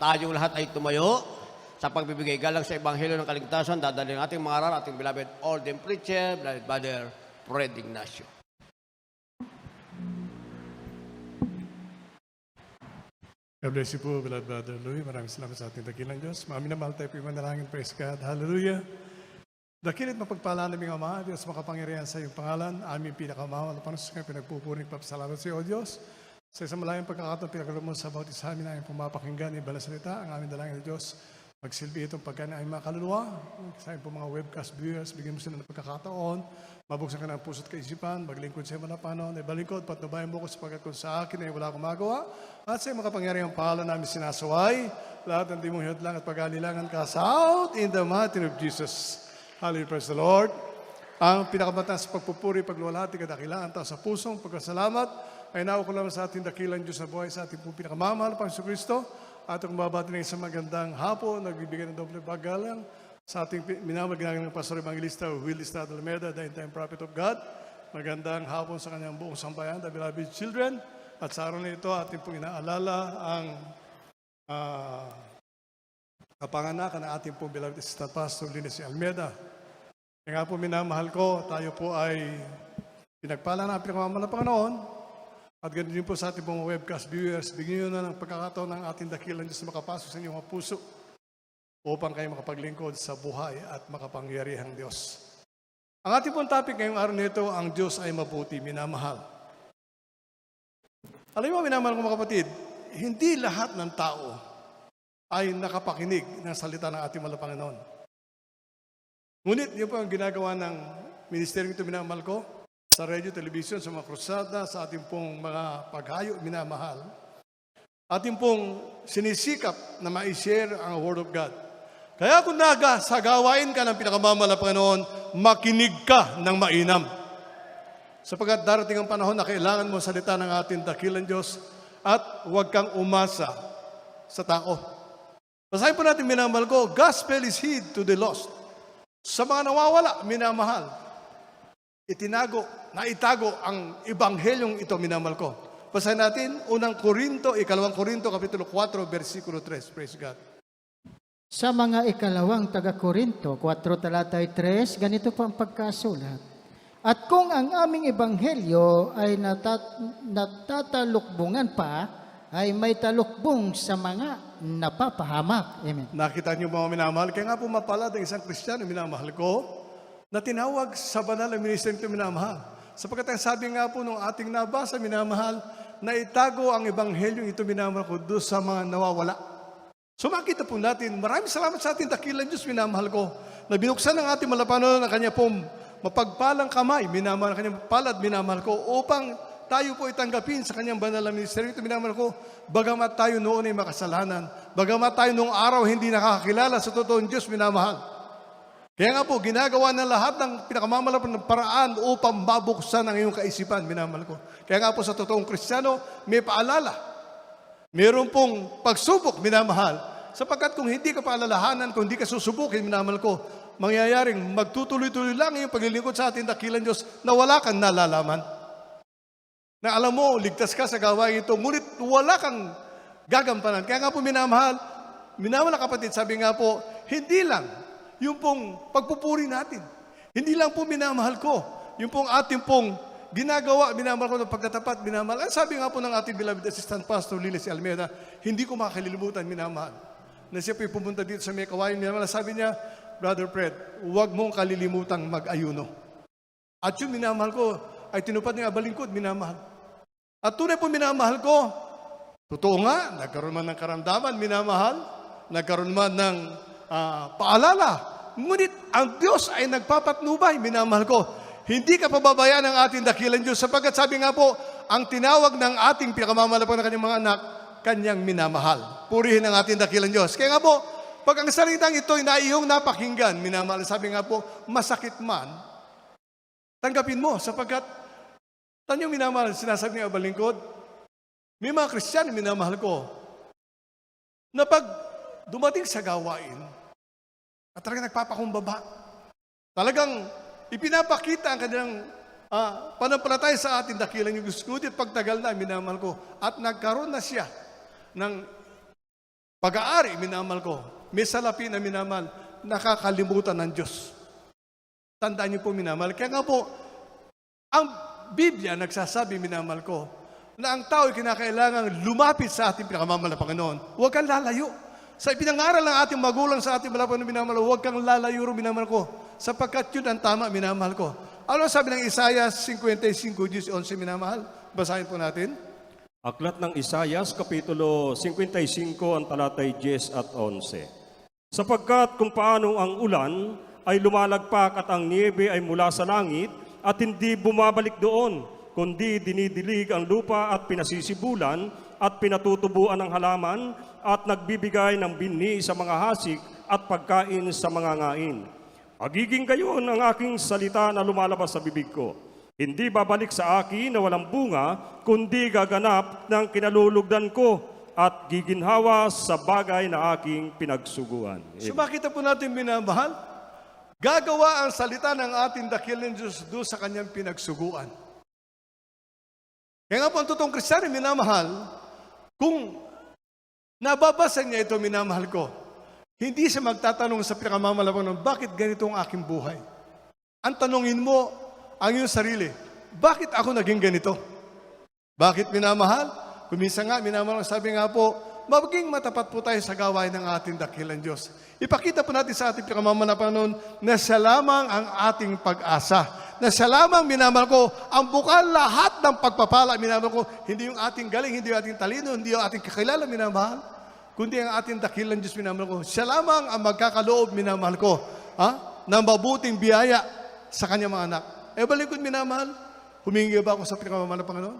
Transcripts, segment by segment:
tayong lahat ay tumayo sa pagbibigay galang sa Ebanghelyo ng Kaligtasan. Dadalhin ating mga aral, ating beloved ordained preacher, beloved Brother Fred Ignacio. God bless you po, beloved Brother Louie. Maraming salamat sa ating dakilang Diyos. Minamahal tayo po yung manalangin. Praise God. Hallelujah. Dakilit mapagpala naming Ama, Diyos makapangyarihan sa iyong pangalan. Aming pinakamahal na Panginoon sa pinagpupuring papasalamat sa iyo, Diyos. Sa isang malayang pagkakataon, pinagkaroon mo sa bawat isa amin na aming pumapakinggan, ibang salita, ang aming dalangin ng Diyos. Magsilbi itong pagkain ay mga kaluluwa. Sa po mga webcast viewers, bigyan mo sila ng pagkakataon. Mabuksan ka ng puso't kaisipan, maglingkod sa iyo na panon. Ibalingkod, patnubayan mo ko sapagkat kung sa akin ay wala akong magawa. At sa iyo makapangyarihang pangalan namin sinasaway. Lahat ng dimong hiyot lang at pag-alilangan ka sa out in the mighty name of Jesus. Hallelujah, praise the Lord. Ang pinakamataas pagpupuri, pagluwalhati, kadakilaan, tao sa pusong, pagkasalamat, ay nawa ko naman sa ating dakilang Diyos na buhay, sa ating pong pinakamamahal, Panginoon Kristo. At ang babati ng isang magandang hapon, nagbibigay ng doble paggalang sa ating minamahal ginagawa ng Pastor Evangelista Will Estrada Alameda, the end-time prophet of God. Magandang hapon sa kanyang buong sambayan, the beloved children. At sa araw na ito, ating pong inaalala ang kapanganakan ng ating pong beloved assistant pastor, Linus Almeida. Kaya nga po minamahal ko, tayo po ay pinagpala na ang pinakamamahal ng Panginoon. At ganun din po sa ating pong webcast viewers, bigyan nyo na ng pagkakataon ng ating dakilang Diyos na makapasok sa inyong mga puso upang kayo makapaglingkod sa buhay at makapangyarihang Diyos. Ang ating pong topic ngayong araw nito, ang Diyos ay mabuti, minamahal. Alam mo, minamahal ko mga kapatid, hindi lahat ng tao ay nakapakinig ng salita ng ating mahal na Panginoon. Ngunit yun po ang ginagawa ng ministeryo ito, minamahal ko, sa radio, television, sa mga krusada, sa ating pong mga paghayo, minamahal. Ating pong sinisikap na ma-share ang Word of God. Kaya kung sa gawain ka ng pinakamamahal na Panginoon, makinig ka ng mainam. Sapagkat darating ang panahon na kailangan mo salita ng ating dakilang Diyos at huwag kang umasa sa tao. Basahin po natin, minamahal ko, gospel is hid to the lost. Sa mga nawawala, minamahal, naitago ang ebanghelyong ito, minamahal ko. Basahin natin, unang Korinto, ikalawang Korinto, kapitulo 4, versikulo 3. Praise God. Sa mga ikalawang taga-Korinto, 4 talatay 3, ganito po ang pagkasulat. At kung ang aming ebanghelyo ay natatalukbungan pa, ay may talukbong sa mga napapahamak. Amen. Nakita niyo mga minamahal, kaya nga po mapalad ang isang Kristiyano, minamahal ko, na tinawag sa banal na ministeryo ito, minamahal. Sapagkat ang sabi nga po nung ating nabasa, minamahal, na itago ang ebanghelyong ito, minamahal ko, doon sa mga nawawala. So makita po natin, maraming salamat sa ating dakilang Diyos, minamahal ko, na binuksan ng ating malapanon ng kanya pong mapagpalang kamay, minamahal, kanyang palad, minamahal ko, upang tayo po itanggapin sa kanyang banal na ministeryo ito, minamahal ko, bagamat tayo noon ay makasalanan, bagamat tayo noong araw hindi nakakakilala sa totoong Diyos, minamahal. Kaya nga po, ginagawa ng lahat ng pinakamamalap ng paraan upang mabuksan ang iyong kaisipan, minamahal ko. Kaya nga po sa totoong Kristiyano, may paalala. Mayroon pong pagsubok, minamahal. Sapagkat kung hindi ka paalalahanan, kung hindi ka susubukin, minamahal ko, mangyayaring magtutuloy-tuloy lang yung paglilingkod sa ating dakilang Diyos na wala kang nalalaman. Na alam mo, ligtas ka sa gawain ito, ngunit wala kang gagampanan. Kaya nga po, minamahal na kapatid, sabi nga po, hindi lang yung pong pagpupuri natin. Hindi lang po minamahal ko. Yung pong ating pong ginagawa, minamahal ko ng pagtatapat, minamahal. Sabi nga po ng ating beloved assistant pastor, Lilis Almeida, hindi ko makakalimutan, minamahal. Na siya po pumunta dito sa may kawain, minamahal. Sabi niya, Brother Fred, huwag mong kalilimutang mag-ayuno. At yung minamahal ko, ay tinupad ng abalingkod, minamahal. At tunay po minamahal ko, totoo nga, nagkaroon man ng karamdaman, minamahal, nagkaroon man ng paalala. Ngunit ang Diyos ay nagpapatnubay, minamahal ko. Hindi ka pababayaan ng ating dakilang Diyos sapagkat sabi nga po, ang tinawag ng ating pinakamamahal ng kanyang mga anak, kanyang minamahal. Purihin ang ating dakilang Diyos. Kaya nga po, pag ang salitang ito ay naiyong napakinggan, minamahal, sabi nga po, masakit man, tanggapin mo sapagkat, tanyo minamahal, sinasabi ng abalingkod, may mga Kristiyano, minamahal ko, na pag dumating sa gawain, at talagang nagpapakumbaba. Talagang ipinapakita ang kanilang panampalataya sa atin dakilang yung gusto. Ngunit pagtagal na, minamahal ko, at nagkaroon na siya ng pag-aari, minamahal ko. May salapi na minamahal, nakakalimutan ng Diyos. Tandaan niyo po, minamahal. Kaya nga po, ang Biblia nagsasabi, minamahal ko, na ang tao ay kinakailangan lumapit sa ating pinakamamahal na Panginoon. Huwag kang lalayo. Sa ipinangaral ng ating magulang sa ating malapang na minamahal, huwag kang lalayo, minamahal ko, sapagkat yun ang tama, minamahal ko. Ano sabi ng Isaiah 55:10-11, minamahal? Basahin po natin. Aklat ng Isayas, Kapitulo 55, ang talatay 10 at 11. Sapagkat kung paano ang ulan ay lumalagpak at ang niebe ay mula sa langit at hindi bumabalik doon, kundi dinidilig ang lupa at pinasisibulan at pinatutubuan ng halaman at nagbibigay ng binhi sa mga hasik at pagkain sa mga ngain. Magiging gayon ang aking salita na lumalabas sa bibig ko. Hindi babalik sa akin na walang bunga, kundi gaganap ng kinalulugdan ko at giginhawa sa bagay na aking pinagsuguan. So makita po natin, minamahal, gagawa ang salita ng ating dakilang Diyos doon sa kanyang pinagsuguan. Kaya nga po ang totoong Kristiyano, minamahal, kung nababasa niya ito, minamahal ko, hindi siya magtatanong sa pinakamamalapan ng bakit ganito ang aking buhay. Ang tanongin mo ang iyong sarili, bakit ako naging ganito? Bakit, minamahal? Kumisa nga, minamahal, sabi nga po, maging matapat po tayo sa gawain ng ating dakilang Diyos. Ipakita po natin sa ating pinakamamalapan na siya lamang ang ating pag-asa. Na siya lamang, minamahal ko, ang bukal lahat ng pagpapala, minamahal ko, hindi yung ating galing, hindi yung ating talino, hindi yung ating kakilala, minamahal, kundi ang ating dakilang Diyos, minamahal ko. Siya lamang ang magkakaloob, minamahal ko, ng mabuting biyaya sa kanyang mga anak. Balik ko, minamahal, humingi ba ako sa pinakamamahal ng Panginoon?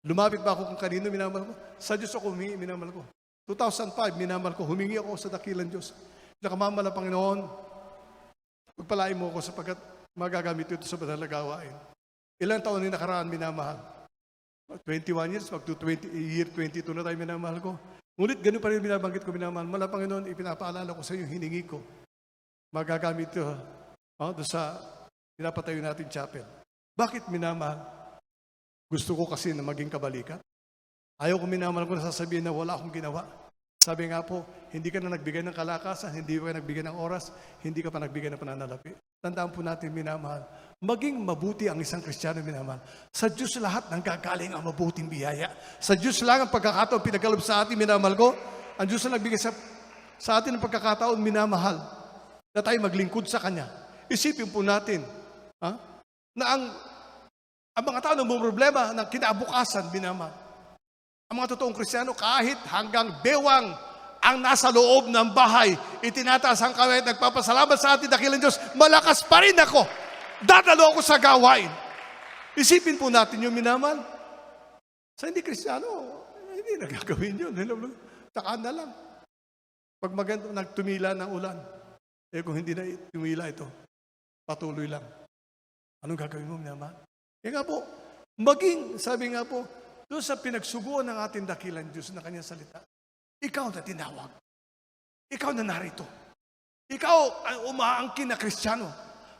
Lumapit ba ako kung kanino, minamahal ko? Sa Diyos ako humingi, minamahal ko. 2005, minamahal ko, humingi ako sa dakilang Diyos. Pinakamamahal ng Panginoon, pagpalain mo ako sapagkat magagamit ito sa banal na gawain. Ilang taon na nakaraan, minamahal? 21 years, year 22 na tayo, minamahal ko. Ngunit ganun pa rin binabanggit ko, minamahal. Mala Panginoon, ipinapaalala ko sa iyo, hiningi ko. Magagamit ito doon sa pinapatayo natin chapel. Bakit, minamahal? Gusto ko kasi na maging kabalikat. Ayaw ko, minamahal ko na sasabihin na wala akong ginawa. Sabi nga po, hindi ka na nagbigay ng kalakasan, hindi ka nagbigay ng oras, hindi ka pa nagbigay ng pananalapi. Tandaan po natin, minamahal, maging mabuti ang isang Kristiyano, minamahal. Sa Diyos lahat nang gagaling ang mabuting biyaya. Sa Diyos lang ang pagkakataon pinagkaloob sa atin, minamahal ko. Ang Diyos na nagbigay sa atin ng pagkakataon, minamahal, na tayo maglingkod sa Kanya. Isipin po natin, na ang mga tao ng problema ng kinabukasan, minamahal. Ang mga totoong Kristiyano, kahit hanggang bewang ang nasa loob ng bahay, itinataas ang kamay at nagpapasalamat sa ating dakilang Diyos, malakas pa rin ako. Dadalo ako sa gawain. Isipin po natin yung minamahal. Sa hindi Kristiyano, hindi nagagawin yun. Takaan na lang. Pag maganda, nagtumila ng ulan, kung hindi na tumila ito, patuloy lang. Anong gagawin mo, minamahal? Kaya nga po, sabi nga po, doon sa pinagsuguan ng ating dakilang Diyos na kanyang salita, ikaw na tinawag. Ikaw na narito. Ikaw ang umaangkin na Kristiyano.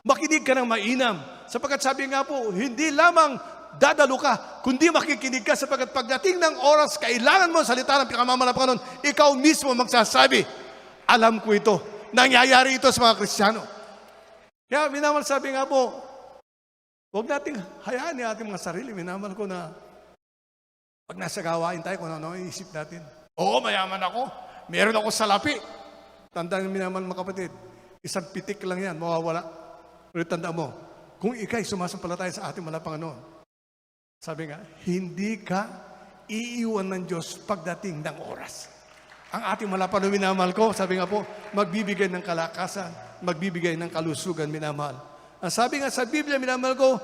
Makinig ka ng mainam. Sapagkat sabi nga po, hindi lamang dadalo ka, kundi makikinig ka sapagkat pagdating ng oras, kailangan mo ang salita ng pinakamamahal na Panginoon, ikaw mismo magsasabi, alam ko ito. Nangyayari ito sa mga Kristiyano. Kaya minamahal, sabi nga po, huwag nating hayaan ni ating mga sarili. Minamahal ko na pag nasa gawain tayo, kung ano isip natin. Oo, mayaman ako. Meron ako salapi. Tandaan minamahal mga kapatid, isang pitik lang yan, mawawala. Pero tandaan mo, kung ikay sumasampalataya sa ating mga Panginoon, sabi nga, hindi ka iiwan ng Diyos pagdating ng oras. Ang ating malapano, minamahal ko, sabi nga po, magbibigay ng kalakasan, magbibigay ng kalusugan, minamahal. Ang sabi nga sa Biblia, minamahal ko,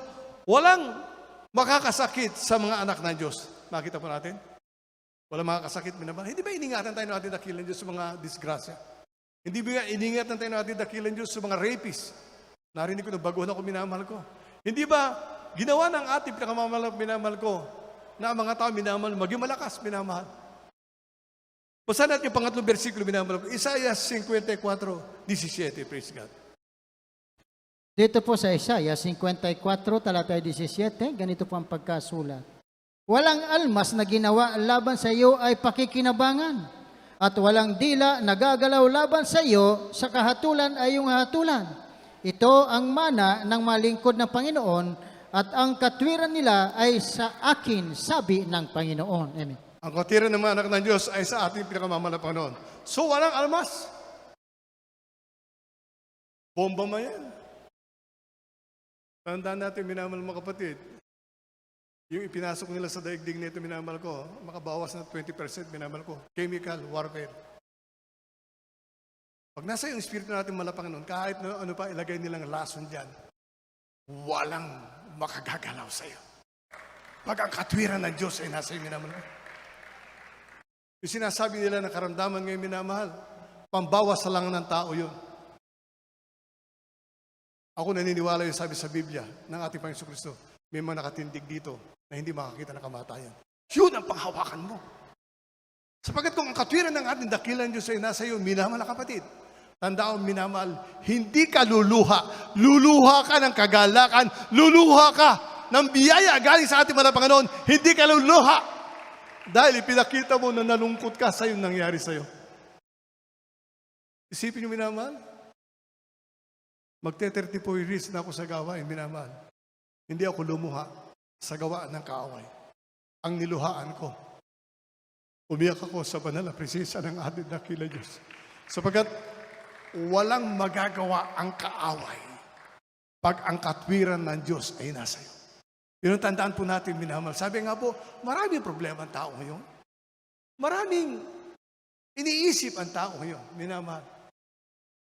walang makakasakit sa mga anak ng Diyos. Makita po natin? Walang makakasakit, minamahal. Hindi ba iningatan tayo ng ating dakilang Diyos sa mga disgrasya? Hindi ba iningatan tayo ng ating dakilang Diyos sa mga rapists? Narinig ko na baguhan ako, minamahal ko. Hindi ba ginawa ng ating pinakamamahal, minamahal ko, na ang mga tao, minamahal, maging malakas, minamahal. Basahin natin yung pangatlong versikulo, minamahal ko. Isaiah 54:17. Praise God. Dito po sa Isaiah 54, talatay 17, ganito po ang pagkasulat. Walang almas na ginawa laban sa iyo ay pakikinabangan, at walang dila nagagalaw laban sa iyo, sa kahatulan ay iyong hatulan. Ito ang mana ng malingkod ng Panginoon, at ang katwiran nila ay sa akin, sabi ng Panginoon. Amen. Ang katwiran ng mga anak ng Diyos ay sa ating pinakamamahal na Panginoon. So walang almas. Bomba man yan. Tandaan natin, minamahal mga kapatid, yung ipinasok nila sa daigdig nito, minamahal ko, makabawas na 20%, minamahal ko. Chemical warfare. Pag nasa yung espiritu natin malapang noon, kahit ano pa ilagay nilang lason dyan, walang makagagalaw sa'yo. Pag ang katwiran ng Diyos ay nasa iyo, minamahal ko. Yung sinasabi nila na karamdaman ngayon, minamahal, pambawas sa lang ng tao yun. Ako naniniwala yung sabi sa Biblia ng ating Panginoon Kristo, may mga nakatindig dito na hindi makakita ng kamatayan. Yun ang panghawakan mo. Sapagat kung ang katwiran ng ating dakilan Diyos ay nasa iyo, minamahal na kapatid, tandaan, minamahal, hindi ka luluha. Luluha ka ng kagalakan. Luluha ka ng biyaya galing sa ating mga Panginoon. Hindi ka luluha. Dahil ipinakita mo na nalungkot ka sa yung nangyari sa iyo. Isipin niyo, minamahal, magte-34 years na ako sa gawain, minamahal. Hindi ako lumuha sa gawaan ng kaaway. Ang niluhaan ko, umiyak ako sa banal na presensya ng ating dakilang Diyos. Sapagat walang magagawa ang kaaway pag ang katwiran ng Diyos ay nasa iyo. Yun ang tandaan po natin, minamahal. Sabi nga po, maraming problema ang tao ngayon. Maraming iniisip ang tao ngayon, minamahal.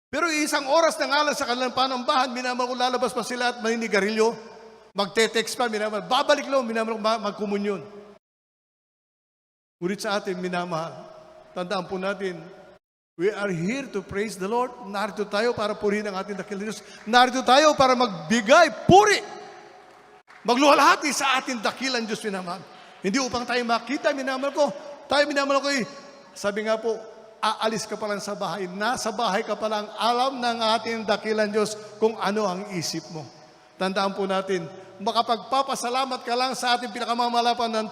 Pero isang oras na nga lang sa kanilang panambahan, minamahal kung lalabas pa sila at maninigarilyo, magte-text pa, minamahal, babalik lang, minamahal, magkumunyon. Ngunit sa atin, minamahal, tandaan po natin, we are here to praise the Lord. Narito tayo para purihin ang ating dakilang Diyos. Narito tayo para magbigay puri. Magluhalhati sa ating dakilang Diyos, minamahal. Hindi upang tayo makita, minamahal ko. Tayo, minamahal ko, sabi nga po, aalis ka pa lang sa bahay. Nasa bahay ka pa lang, alam ng ating dakilang Diyos kung ano ang isip mo. Tandaan po natin, makapagpapasalamat ka lang sa ating pinakamamalapan ng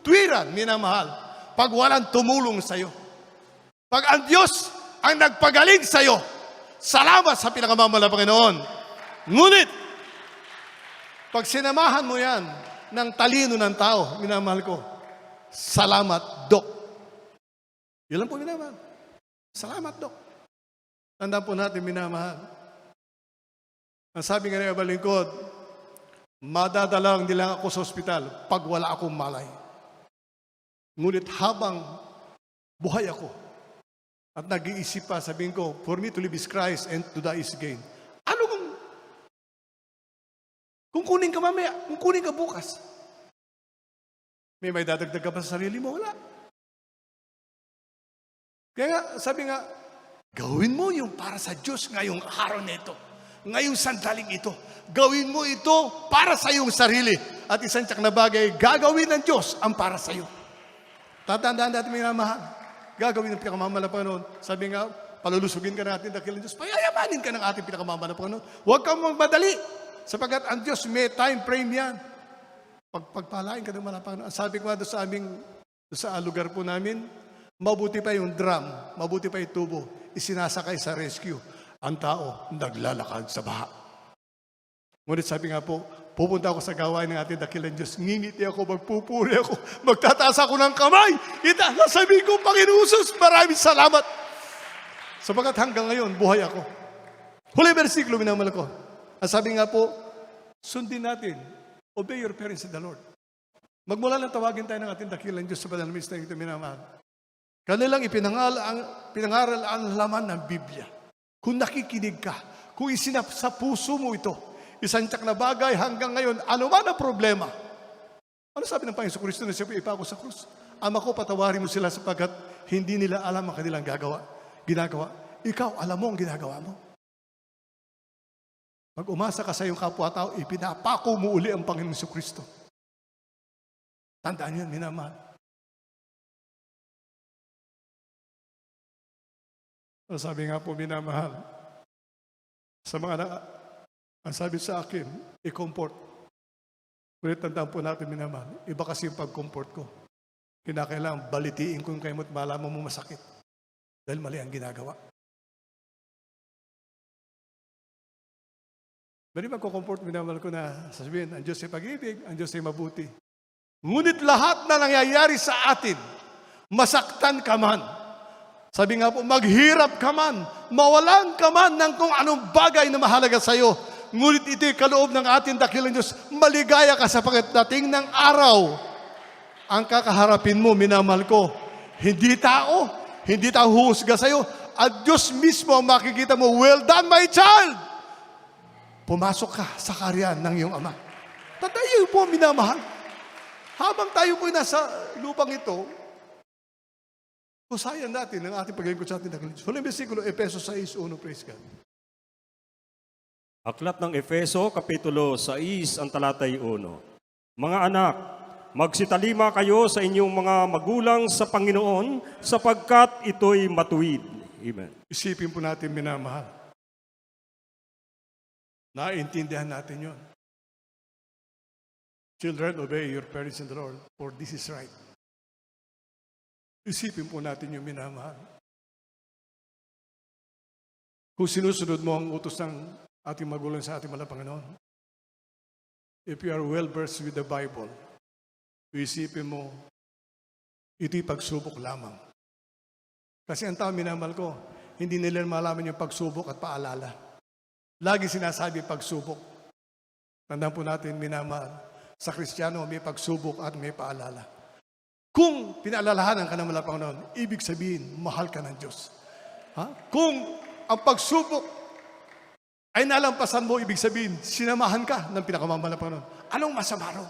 tuwiran, minamahal, pag walang tumulong sa'yo. Pag ang Diyos ang nagpagaling sa'yo, salamat sa pinakamamahal na Panginoon. Ngunit, pag sinamahan mo yan ng talino ng tao, minamahal ko, salamat, Dok. Yun lang po, minamahal. Salamat, Dok. Tandaan po natin, minamahal. Ang sabi nga ng ibang lingkod, madadala nila ako sa ospital pag wala akong malay. Ngunit habang buhay ako at nag-iisip pa, sabihin ko, for me to live is Christ and to die is gain. Ano kung kunin ka mamaya, kung kunin ka bukas? May dadagdag ka ba sa sarili mo? Wala. Kaya nga, sabi nga, gawin mo yung para sa Diyos ngayong araw na ito. Ngayong sandaling ito. Gawin mo ito para sa iyong sarili. At isang tiyak na bagay, gagawin ng Diyos ang para sa iyo. Tatandaan natin, minamahal. Gagawin ng pinakamamahal na Panginoon. Sabi nga, palulusugin ka natin dakilang Diyos. Payayamanin ka ng ating pinakamamahal na Panginoon. Huwag kang magmadali. Sapagat ang Diyos may time frame yan. Pagpalain ka ng mga Panginoon. Sabi ko nga doon sa lugar po namin, mabuti pa yung drum, mabuti pa yung tubo, isinasakay sa rescue. Ang tao, naglalakad sa baha. Ngunit sabi nga po, pupunta ako sa gawain ng ating dakilang Diyos. Ngingiti ako, magpupuri ako, magtataas ako ng kamay. Sabi ko, Panginoon Jesus, maraming salamat. Sapagat hanggang ngayon, buhay ako. Huli versikulo, minamahal ko. Ang sabi nga po, sundin natin, obey your parents in the Lord. Magmula lang tawagin tayo ng ating dakilang Diyos sa banal na misa ito, minamahal. Kanilang pinangaral ang laman ng Biblia. Kung nakikinig ka, kung isinap sa puso mo ito, isang tiyak na bagay hanggang ngayon, ano man ang problema? Ano sabi ng Panginoon Kristo na siya ipako sa krus? Ama ko, patawarin mo sila sapagkat hindi nila alam ang kanilang ginagawa. Ikaw, alam mo ang ginagawa mo. Pag umasa ka sa iyong kapwa-tao, ipinapako mo uli ang Panginoon Kristo. Tandaan yun, minamahal. Sabi nga po, minamahal, sa mga ang sabi sa akin, i-comfort. Ngunit tandaan po natin, minamahal, iba kasi yung pag-comfort ko. kinakailangan balitiin ko yung kayo at malaman mo masakit. Dahil mali ang ginagawa. Dali magko-comfort, minamahal ko na sasabihin, ang Diyos ay pag-ibig, ang Diyos ay mabuti. Ngunit lahat na nangyayari sa atin, masaktan ka man. Sabi nga po, maghirap ka man, mawalan ka man ng kung anong bagay na mahalaga sa iyo. Ngunit ito'y kaloob ng ating dakilang Diyos. Maligaya ka sapagkat dating ng araw, ang kakaharapin mo, minamahal ko, hindi tao huhusga sa iyo. At Diyos mismo ang makikita mo, well done my child! Pumasok ka sa karyan ng iyong ama. Tatayo po, minamahal. Habang tayo po nasa lupang ito, husayan natin ang ating paglingkod sa ating dakilang Diyos. Huling bersikulo, Efeso 6:1, praise God. Aklat ng Efeso, Kapitulo 6, ang talatay 1. Mga anak, magsitalima kayo sa inyong mga magulang sa Panginoon sapagkat ito'y matuwid. Amen. Isipin po natin, minamahal. Naintindihan natin yun. Children, obey your parents in the Lord, for this is right. Isipin po natin yung minamahal. Kung sinusunod mo ang utos ng ating magulang sa ating mahal na Panginoon, if you are well-versed with the Bible, isipin mo, ito'y pagsubok lamang. Kasi ang tao, minamahal ko, hindi nila malaman yung pagsubok at paalala. Lagi sinasabi pagsubok. Tandaan po natin, minamahal, sa Kristiyano may pagsubok at may paalala. Kung pinaalalahanan ka ng mahal na Panginoon, ibig sabihin, mahal ka ng Diyos. Kung ang pagsubok ay nalampasan mo, ibig sabihin, sinamahan ka ng pinakamamahal na Panginoon. Anong masama ron?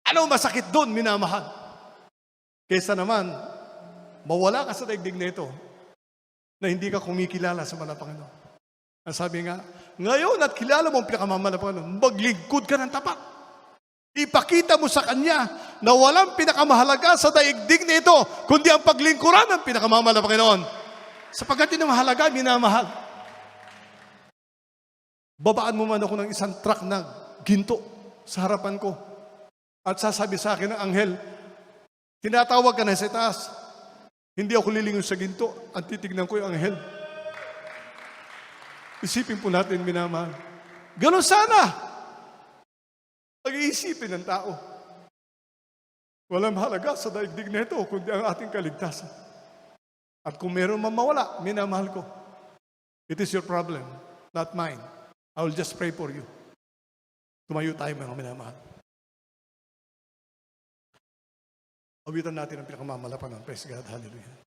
Anong masakit doon, minamahal? Kesa naman, mawala ka sa daigdig na ito na hindi ka kumikilala sa mahal na Panginoon. Ang sabi nga, ngayon at kilala mo ang pinakamamahal na Panginoon, maglingkod ka ng tapat. Ipakita mo sa Kanya na walang pinakamahalaga sa daigdig na ito, kundi ang paglingkuran ng pinakamamahal na Panginoon. Sapagkat yun ang mahalaga, minamahal. Babaan mo man ako ng isang truck na ginto sa harapan ko. At sasabi sa akin ng anghel, tinatawag ka na sa taas. Hindi ako lilingon sa ginto. At titignan ko yung anghel. Isipin po natin, minamahal. Ganon sana. Pag-iisipin ng tao. Walang mahalaga sa daigdig na ito, kundi ang ating kaligtasan. At kung meron man mawala, minamahal ko. It is your problem, not mine. I will just pray for you. Tumayo tayo, mga minamahal. Awitan natin ang pinakamamalapan. Praise God. Hallelujah.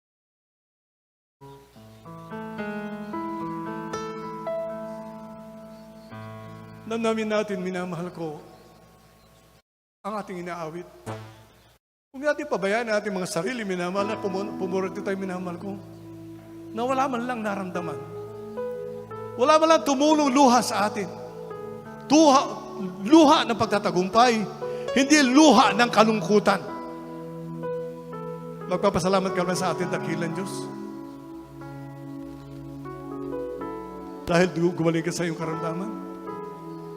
Namnamin natin, minamahal ko, ang ating inaawit. Kung natin pabayaan natin mga sarili, minamahal na pumurati tayo, minamahal ko, na wala man lang naramdaman. Wala man lang tumulong luha sa atin. Luha ng pagtatagumpay, hindi luha ng kalungkutan. Magpapasalamat ka naman sa atin, dakilang Diyos. Dahil gumaling ka sa iyong karamdaman.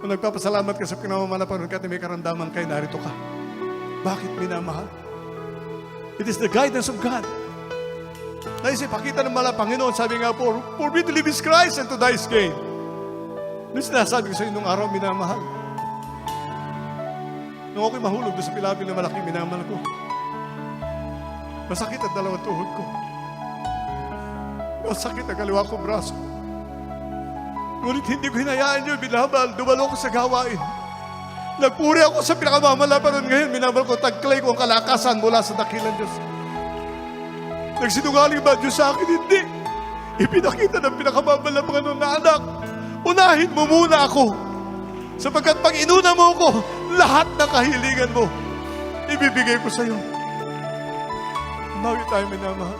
Kung nagpapasalamat ka sa pinamamalapan ka at may karamdaman kayo, narito ka. Bakit, minamahal? It is the guidance of God. Dahil ipakita ng mahal na Panginoon, sabi nga po, for me to live is Christ and to die is gain. Nung sinasabi ko sa inyo nung araw, minamahal. Nung ako'y mahulog doon sa pilapil na malaking minamahal ko, masakit ang dalawang tuhod ko. Masakit ang kaliwa ko braso. Ngunit hindi ko hinayaan yun, binabal, dumalo ko sa gawain. Nagpuri ako sa pinakamamalapan ngayon, minabal ko, tagklay ko ang kalakasan mula sa dakilang Diyos. Nagsinungaling ba Diyos sa akin? Hindi. Ipinakita ng pinakamamalapan na anak, unahin mo muna ako. Sapagkat pag inuna mo ako, lahat ng kahilingan mo, ibibigay ko sa iyo. Mawi tayo, minamahal.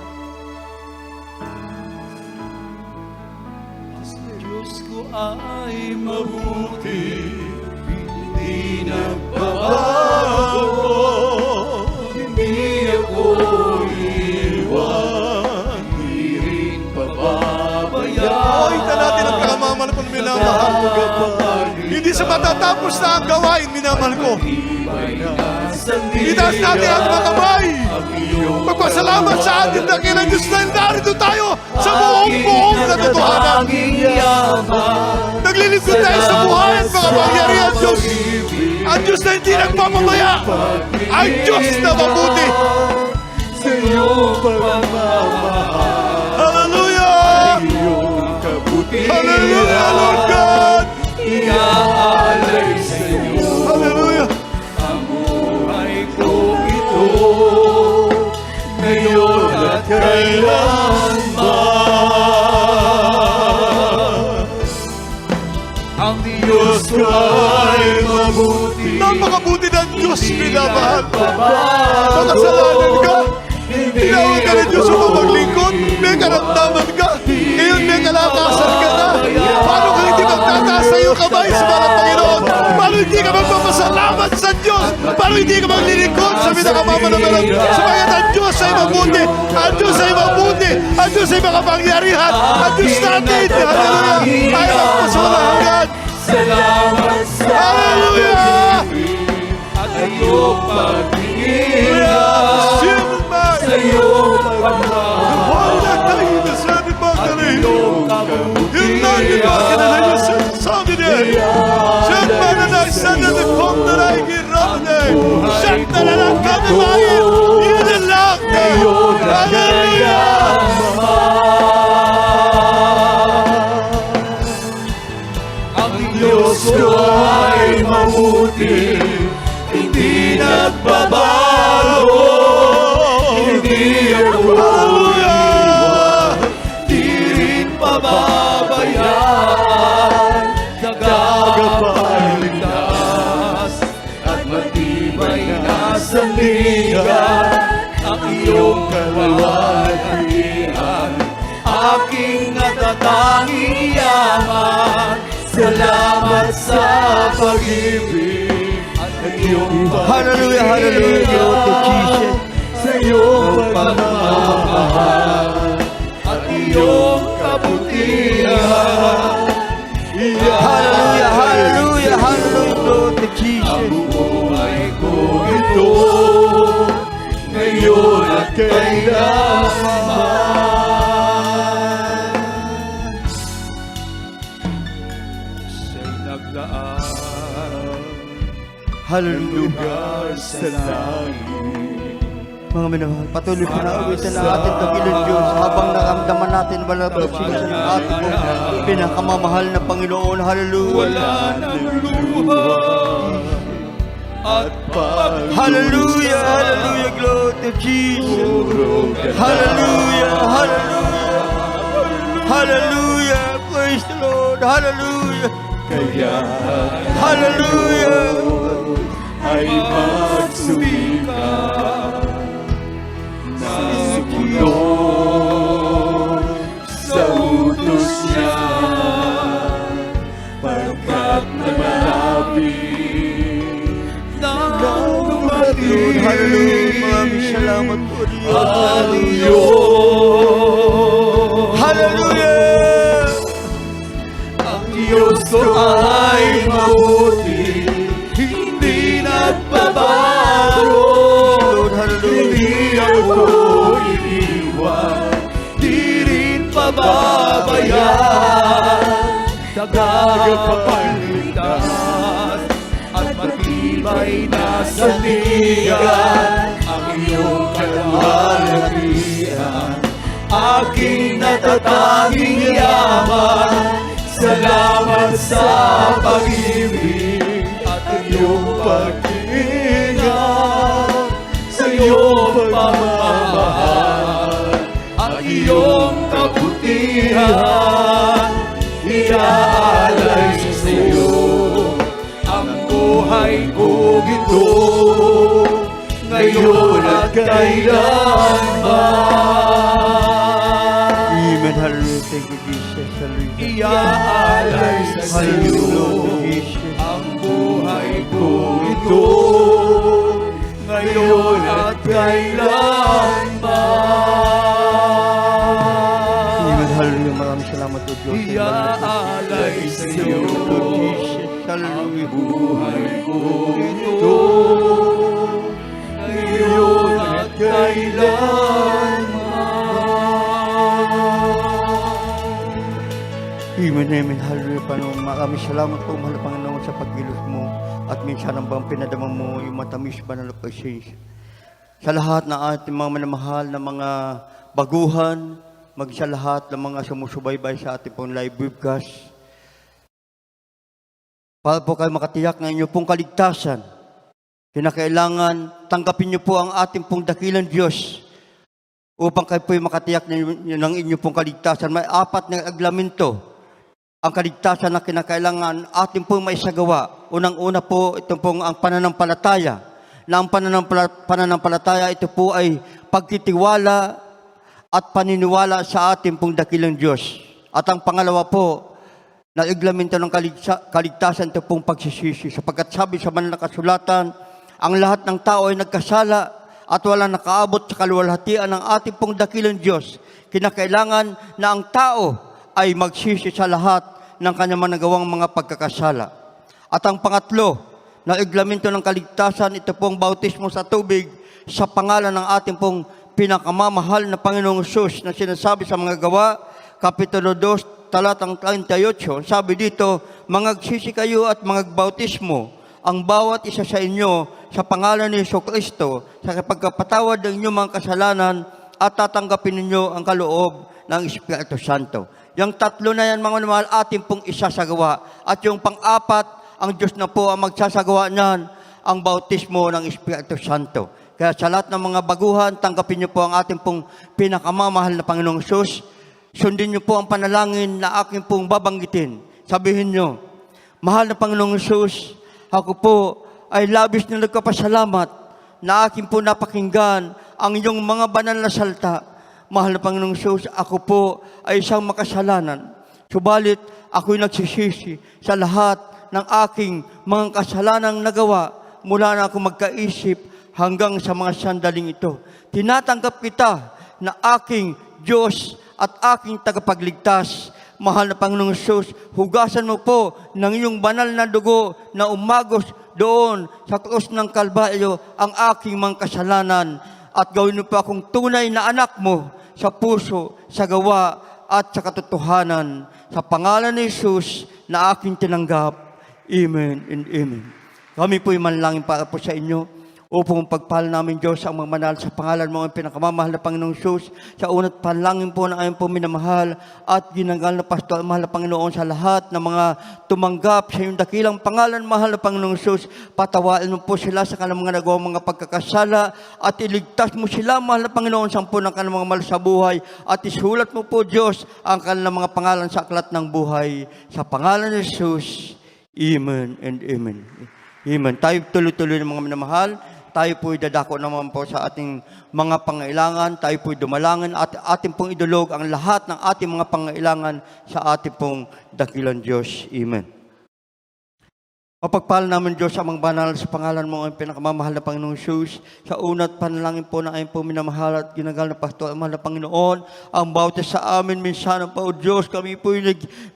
Diyos ko ay mabuti, hindi nagbabago, hindi ako iwan, hindi rin pababayaan. Ita natin ang pinakamamahal ko, minamahal. Hindi sa matatapos na ang gawain, minamahal ko. Itaas natin ang mga kamay. Magpasalamat sa ating dakilang Diyos na narito tayo sa buong na totohanan. Naglilingkod tayo sa buhay at mga pangyarihan Diyos. Ang Diyos na hindi nagpapamaya. Ang Diyos na mabuti. Sa iyong pagmamahal, Hallelujah! iyong kabutihan, Hallelujah, Lord God! iaalay sa iyo Hallelujah! ang buhay kong ito, ngayon at kailanman. Ang Diyos ko ay mabuti, Napakabuti ng Diyos, minamahal. babago. Makasalanan ka. Tinawag ka ng Diyos upang maglingkod. May karamdaman ka. Ngayon may kalakasan ka na. Paano ka hindi magtataas sa iyong kamay sa mga Panginoon? Paano hindi ka magpapasalamat sa Diyos? Paano hindi ka maglilingkod sa pinakamamanaman? Sabagat ang Diyos ay mabuti. Ang Diyos ay mabuti. Ang Diyos ay makapangyarihan. Ang Diyos natin, hallelujah, ay magpasawalang hanggan. Salamat sa Hallelujah! at iyong paghinga, Silman! sa iyong pagmamahal, Why not tayo na sa ating Magdalene? iyong kabuti. Yun lang yung mga kinalayo sa sabi niya. Siya na na sa nalipong na naikirap niya. Siya na lang kanimayin. Yun na lang. Hallelujah! Ang Diyos ko ay mabuti, hindi nagbabago, hindi ako Hallelujah! di rin pababayaan. Tagapagligtas at matibay na sandigan, ang iyong kalwalhatian, aking natatanging yaman. Salamat sa pag-ibig at iyong Hallelujah, hallelujah, Lord of Jesus. sa iyong pagmamahal at iyong kabutihan. Hallelujah, hallelujah, hallelujah, Lord of Jesus. Buhay ko ito, ngayon at kailanman. Siya'y naglaan Hallelujah. lugar sa langit. Mga minamahal, patuloy po na awitin ang ating dakilang Diyos habang naramdaman natin wala pa siya sa ating pinakamamahal na Panginoon. Hallelujah. Wala nang luha at Hallelujah, hallelujah, glory to Jesus. Hallelujah, hallelujah. Hallelujah, praise the Lord. Hallelujah. kaya Hallelujah. ay magsumika na sumunod sa utos niya, pagkat malapit na dumating Hallelujah. Maraming salamat po. ang iyong. Hallelujah. Ang Diyos ko ay mabuti, hindi nagbabago. Lord, hallelujah. Hindi ako iiwan, di rin pababayaan. Tagapagligtas at matibay na sandigan, ang iyong kalwalhatian, aking natatanging yaman. Salamat sa pag-ibig at iyong pag-iingat, sa iyong pagmamahal at iyong kabutihan. Iaalay sa iyo ang buhay ko ito, ngayon at kailanman. Amen. Hallelujah. Thank you, Jesus. Hallelujah. Iaalay sa iyo ang buhay ko ito, ngayon at kailanman. Amen. Hallelujah. Maraming salamat po, Diyos. Iaalay sa iyo Lord Jesus. ang Hallelujah. buhay ko ito, ngayon at kailanman. Amen, amen. Hallelujah, Panginoon. Maraming salamat po, mahal na Panginoon, sa paggilos mo. At minsan ang bang pinadama mo yung matamis banal na presensya. Sa lahat ng ating mga minamahal na mga baguhan, sa lahat ng mga sumusubaybay sa ating pong live webcast, para po kayo makatiyak ng inyong pong kaligtasan, kinakailangan tanggapin niyo po ang ating pong dakilang Diyos upang kayo po makatiyak ng inyong pong kaligtasan. May 4 na aglamento ang kaligtasan na kinakailangan ating pong maisagawa. Unang-una po, ito pong ang pananampalataya. Na ang pananampalataya, ito po ay pagtitiwala at paniniwala sa ating pong dakilang Diyos. At ang pangalawa po, na iglamento ng kaligtasan, ito pong pagsisisi. Sapagkat sabi sa banal na kasulatan, ang lahat ng tao ay nagkasala at wala nakaabot sa kaluwalhatian ng ating pong dakilang Diyos. Kinakailangan na ang tao ay magsisi sa lahat ng kanyang managawang mga pagkakasala. At ang pangatlo, na iglamento ng kaligtasan, ito pong bautismo sa tubig sa pangalan ng ating pong pinakamamahal na Panginoong Hesus na sinasabi sa mga Gawa, Kapitulo 2, talatang 38, sabi dito, mangagsisi kayo at mangagbautismo ang bawat isa sa inyo sa pangalan ni Jesucristo sa pagkapatawad ng inyong mga kasalanan at tatanggapin ninyo ang kaloob ng Espiritu Santo. Yung tatlo na yan, mga mahal, ating pong isasagawa. At yung pang-apat, ang Diyos na po ang magsasagawa niyan, ang bautismo ng Espiritu Santo. Kaya sa lahat ng mga baguhan, tanggapin niyo po ang ating pong pinakamamahal na Panginoong Hesus. Sundin niyo po ang panalangin na aking pong babanggitin. Sabihin niyo, mahal na Panginoong Hesus, ako po ay labis na nagkapasalamat na aking po napakinggan ang iyong mga banal na salita. Mahal na Panginoong Hesus, ako po ay isang makasalanan. Subalit, ako'y nagsisisi sa lahat ng aking mga kasalanang nagawa mula na ako magkaisip hanggang sa mga sandaling ito. Tinatanggap kita na aking Diyos at aking tagapagligtas. Mahal na Panginoong Hesus, hugasan mo po ng iyong banal na dugo na umagos doon sa krus ng Kalbaryo ang aking mga kasalanan at gawin mo po akong tunay na anak mo sa puso, sa gawa at sa katotohanan. Sa pangalan ni Hesus na aking tinanggap. Amen and amen. Kami po'y manalangin para po sa inyo upang pagpahal namin Diyos ang mga manal sa pangalan mo ang pinakamamahal na Panginoong Hesus. Sa una't panalangin po na ayon po minamahal at ginanggal na pastor, mahal na Panginoon, sa lahat ng mga tumanggap sa iyong dakilang pangalan, mahal na Panginoong Hesus. Patawain mo po sila sa kanilang mga nagawang mga pagkakasala at iligtas mo sila, mahal na Panginoon, sa ng kanilang mga mal sa buhay at isulat mo po, Diyos, ang kanilang mga pangalan sa aklat ng buhay. Sa pangalan ni Hesus. Amen and amen. Amen. Tayo tuloy-tuloy ng mga minamahal. Tayo po'y dadako naman po sa ating mga pangailangan. Tayo po'y dumalangin at ating pong idulog ang lahat ng ating mga pangailangan sa ating pong dakilang Diyos. Amen. Mapagpahal namin Diyos sa mga banal sa pangalan mo ang pinakamamahal na Panginoong Hesus. Sa una't panalangin po na ayon po minamahal at ginagal na pastor, mahal na Panginoon, ang bautis sa amin minsan po, Diyos, kami po'y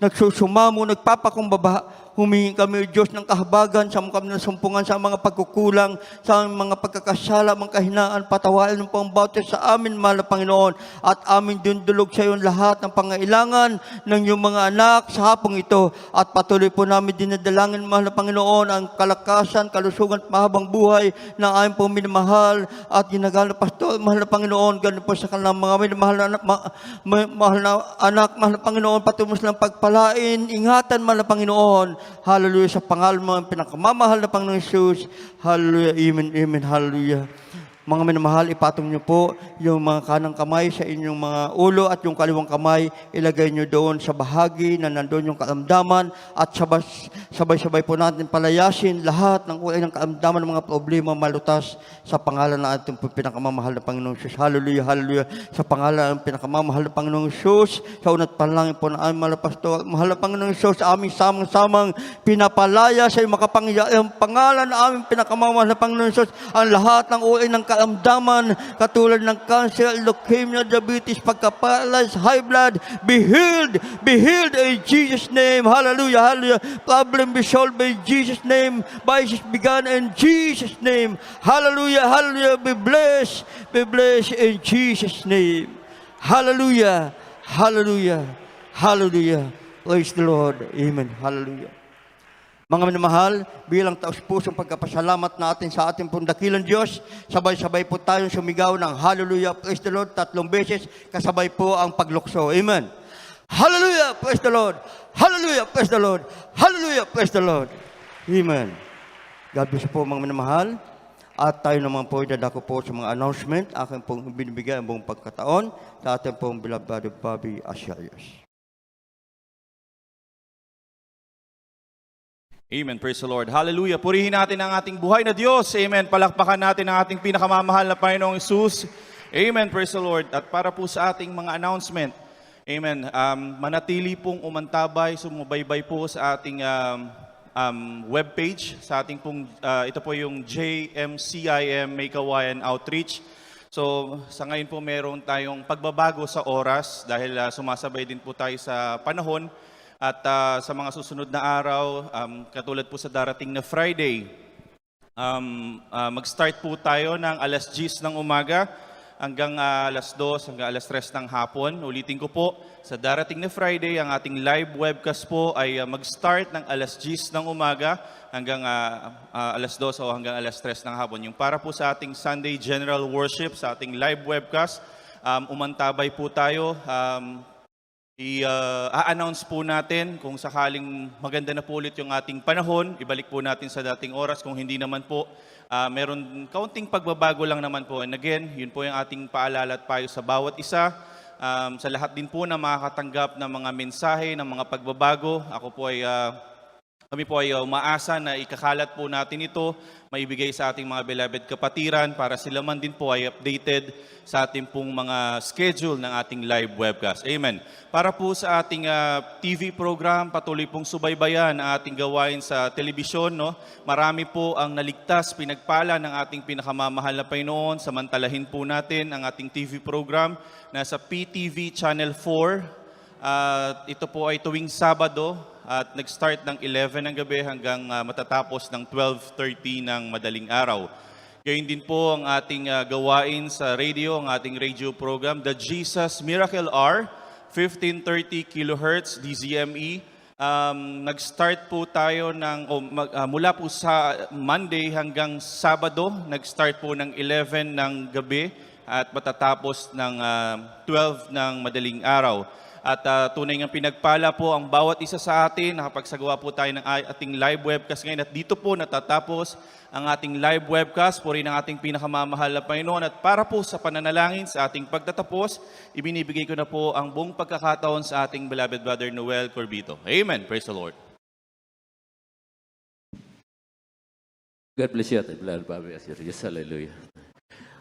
nagsusumamo, nagpapakumbaba. Humingi kami, Diyos, ng kahabagan sa mga nasumpungan sa mga pagkukulang, sa mga pagkakasala, mga kahinaan. Patawain mo po ang bautis sa amin, mahal na Panginoon, at aming dundulog sa iyo lahat ng pangailangan ng iyong mga anak sa hapong ito. At patuloy po namin dinadalangin, mahal na Panginoon, ang kalakasan, kalusugan at mahabang buhay ng aming po minamahal at ginagal na pastor, mahal na Panginoon, ganun po sa kanilang mga minamahal na anak, mahal na Panginoon, patuloy silang pagpalain, ingatan, mahal na Panginoon. Hallelujah, sa pangalan mo ang pinakamamahal na Panginoong Hesus. Hallelujah, amen, amen, hallelujah. Mga minamahal, ipatong niyo po yung mga kanang kamay sa inyong mga ulo at yung kaliwang kamay, ilagay niyo doon sa bahagi na nandoon yung karamdaman at sabay-sabay po natin palayasin lahat ng kulay ng karamdaman ng mga problema malutas sa pangalan ng ating pinakamamahal na Panginoong Hesus. Hallelujah, hallelujah. Sa pangalan ng pinakamamahal na Panginoong Hesus, sa unat panalangin po na aming mahal na pastor, mahal na Panginoong Hesus, aming samang-samang pinapalaya sa iyong makapangyarihang pangalan na aming pinakamamahal na Panginoong Hesus, ang lahat ng kulay ng kalamdaman katulad ng cancer, leukemia, diabetes, pagka-paralyzed, high blood, be healed in Jesus' name. Hallelujah, hallelujah. Problem be solved in Jesus' name. Vices begun in Jesus' name. Hallelujah, hallelujah. Be blessed in Jesus' name. Hallelujah, hallelujah, hallelujah. Praise the Lord. Amen. Hallelujah. Mga minamahal, bilang taus-pusong pagkapasalamat natin sa ating pong dakilang Diyos, sabay-sabay po tayong sumigaw ng Hallelujah, praise the Lord, 3 beses, kasabay po ang paglukso. Amen. Hallelujah, praise the Lord. Hallelujah, praise the Lord. Hallelujah, praise the Lord. Amen. God bless po mga minamahal. At tayo naman po dadako po sa mga announcement, aking pong binibigay ang buong pagkataon sa ating pong beloved brother Bobby Asiayos. Amen. Praise the Lord. Hallelujah. Purihin natin ang ating buhay na Diyos. Amen. Palakpakan natin ang ating pinakamamahal na Panginoong Hesus. Amen. Praise the Lord. At para po sa ating mga announcement, amen, manatili pong umantabay, sumubaybay po sa ating webpage, sa ating pong, ito po yung JMCIM Maykawayan Outreach. So sa ngayon po meron tayong pagbabago sa oras dahil sumasabay din po tayo sa panahon. At sa mga susunod na araw, katulad po sa darating na Friday, mag-start po tayo ng alas 10 ng umaga hanggang alas 2, hanggang alas 3 ng hapon. Ulitin ko po, sa darating na Friday, ang ating live webcast po ay mag-start ng alas 10 ng umaga hanggang alas 2 o hanggang alas 3 ng hapon. Yung para po sa ating Sunday General Worship, sa ating live webcast, umantabay po tayo. I-announce po natin kung sakaling maganda na po ulit yung ating panahon, ibalik po natin sa dating oras. Kung hindi naman po, meron kaunting pagbabago lang naman po. And again, yun po yung ating paalala at payo sa bawat isa. Sa lahat din po na makakatanggap ng mga mensahe, ng mga pagbabago, kami po ay umaasa na ikakalat po natin ito, maibigay sa ating mga beloved kapatiran para sila man din po ay updated sa ating pong mga schedule ng ating live webcast. Amen. Para po sa ating TV program, patuloy pong subaybayan ang ating gawain sa telebisyon. No? Marami po ang naligtas, pinagpala ng ating pinakamamahal na Panginoon. Samantalahin po natin ang ating TV program na sa PTV Channel 4. Ito po ay tuwing Sabado at nag-start ng 11 ng gabi hanggang matatapos ng 12:30 ng madaling araw. Gayun din po ang ating gawain sa radio, ang ating radio program, The Jesus Miracle Hour, 1530 kHz DZME. Nag-start po tayo mula po sa Monday hanggang Sabado, nag-start po ng 11 ng gabi at matatapos ng 12 ng madaling araw. At tunay nga pinagpala po ang bawat isa sa atin. Nakapagsagawa po tayo ng ating live webcast ngayon. At dito po natatapos ang ating live webcast. Puri ng ating pinakamamahal na Panginoon. At para po sa pananalangin sa ating pagtatapos, ibinibigay ko na po ang buong pagkakataon sa ating beloved brother Noel Corbito. Amen. Praise the Lord. God bless you, ating beloved Bobby Asiayos. Hallelujah.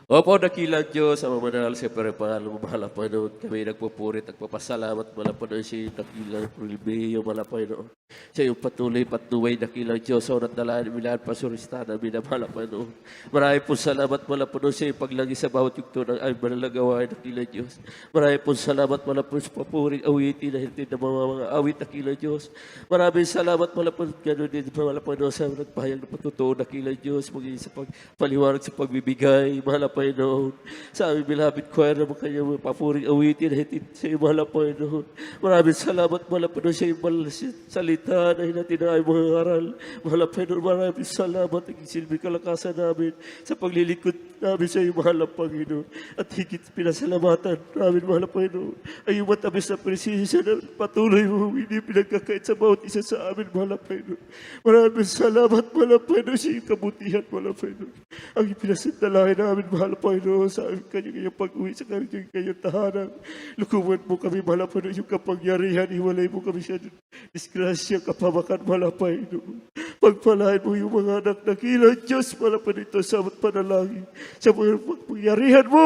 Opo, dakilang Diyos, ang mamanahal sa pare-pahal, mahal Panginoon. Kami nagpupurit, nagpapasalamat, mahal Panginoon, sa iyong dakilang pribileyo, mahal Panginoon. Sa iyong patuloy, patuloy, dakilang Diyos, sa unat nalaan, milaan, pasuristan, namin, mahal Panginoon. Marami po salamat, mahal Panginoon, sa iyong paglagi sa bawat yugto ng ay manalagawa, dakilang Diyos. Marami po salamat, mahal Panginoon, sa papuring awitin, na hindi na mga awit, dakilang Diyos. Maraming salamat, mahal Panginoon, gano'n din, mahal Panginoon, sa nagpahayag na patutuo, dakilang Diyos, maging sa pagpaliwanag sa pagbibigay, mahal Panginoon. Sa aming bilabid choir na mga kanyang papuring awitin na hitid sa iyo, mahal Panginoon. Maraming salamat, mahal Panginoon, sa iyong salita na hinatin na ay mga aral. Mahal Panginoon, maraming salamat ang silbi kalakasan namin sa paglilingkod namin sa iyo, mahal Panginoon. At higit pinasalamatan namin, mahal Panginoon, ay yung matamis na presensya na patuloy mo hindi pinagkakait sa bawat isa sa amin, mahal Panginoon. Maraming salamat, mahal Panginoon, sa iyong kabutihan, mahal Panginoon. Ang ipinasandalahin namin, mahal Panginoon, sa kanyang pag-uwi sa kanyang tahanan. Lukuman mo kami, mahal Panginoon, yung kapangyarihan, iwalay mo kami sa disgrasya, kapamakan, mahal Panginoon. Pagpalain mo yung mga anak na kila Diyos, mahal Panginoon, sa panalangin, sa mga pagpangyarihan mo.